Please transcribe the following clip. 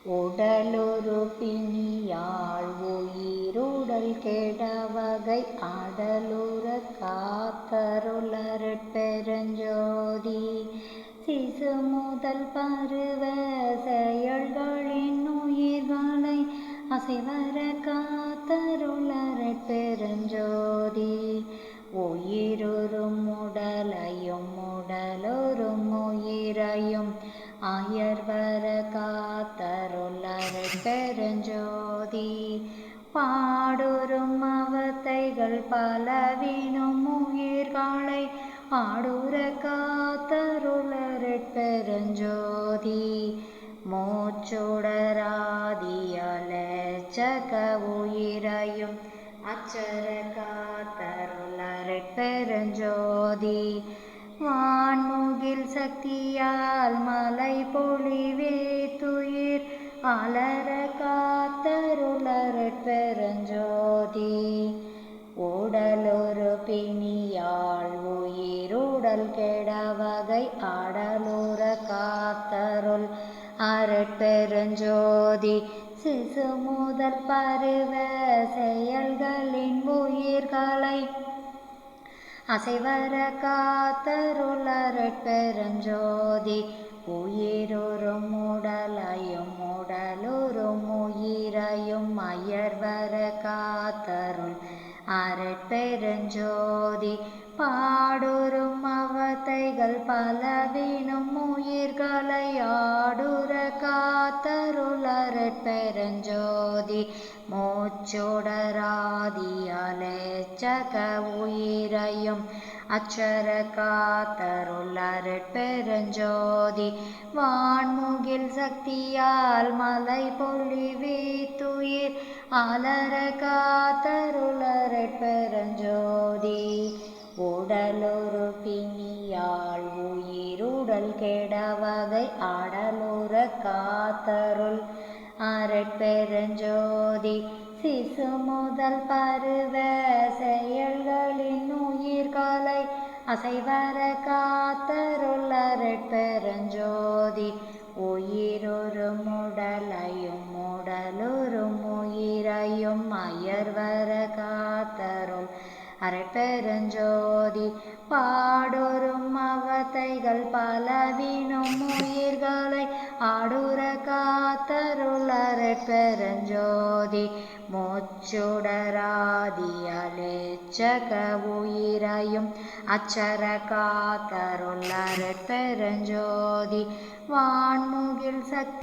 உடலுறு பிணியாள் உயிருடல் கெடவகை ஆடலுற காத்தருளருட்பெருஞ்சோதி சிசு முதல் பருவ செயல்களின் உயிர்களை அசைவர காத்தருளருட்பெருஞ்சோதி உயிருறும் உடலையும் உடலுறும் உயிரையும் அயர்வர காத்தருளருட்பெருஞ்சோதி பாடுறும் அவத்தைகள் பலவினும் உயிர்களை ஆடுற காத்தருளருட்பெருஞ்சோதி மூச்சுடராதியலச்சக உயிரையும் அச்சர காத்தருளருட்பெருஞ்சோதி வான்முகில் சக்தியால் மலை பொழிவேத்துயிர் அலர காத்தருளருட்பெருஞ்சோதி உடலுறு பிணியாள் உயிருடல் கெடவகை ஆடலுற காத்தருள் அருட்பெருஞ்சோதி சிசு முதல் பருவ செயல்களின் உயிர்களை அசைவர காத்தருளருட்பெருஞ்சோதி உயிருறும் உடலையும் உடலுறும் உயிரையும் அயர்வர காத்தருள் அருட்பெருஞ்சோதி பாடுறும் அவத்தைகள் பலவினும் உயிர்களை ஆடுற காத்தருளருட்பெருஞ்சோதி மூச்சுடராதியலச்சக உயிரையும் அச்சர காத்தருளருட்பெருஞ்சோதி வான்முகில் சக்தியால் மலை பொழிவேத்துயிர் அலர காத்தருளருட்பெருஞ்சோதி உடலுறு பிணியாள் உயிருடல் கெடவகை ஆடலுற காத்தருள் அருட்பெருஞ்சோதி சிசு முதல் பருவ செயல்களின் உயிர்களை அசைவர காத்தருளருட்பெருஞ்சோதி உயிருறும் உடலையும் உடலுறும் உயிரையும் அயர்வர காத்தருள் அருட்பெருஞ்சோதி பாடுறும் அவத்தைகள் பலவினும் உயிர்களை ஆடுற காத்தருளருட்பெருஞ்சோதி மூச்சுடராதியலச்சக உயிரையும் அச்சர காத்தருளருட்பெருஞ்சோதி வான்முகில் சக்தி